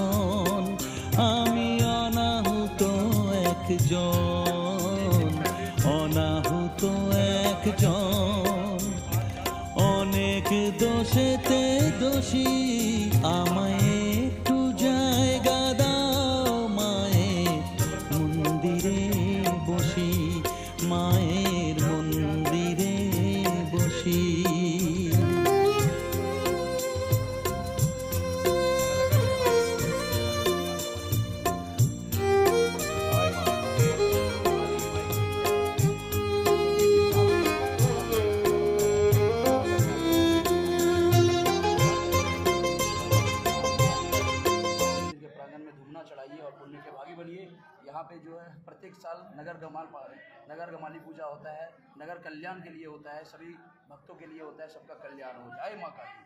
একজন, আমি অনাহুত একজন, অনাহুত একজন। অনেক দোষেতে দোষী, আমায় একটু জায়গা দাও মায়ের মন্দিরে বসি, মায়ের মন্দিরে বসি। प्रांगण में धूमना चढ़ाइए और पुण्य के भागी बनिए। यहाँ पे जो है प्रत्येक साल नगर गमाली पूजा होता है, नगर कल्याण के लिए होता है, सभी भक्तों के लिए होता है, सबका कल्याण हो। जय मां काली।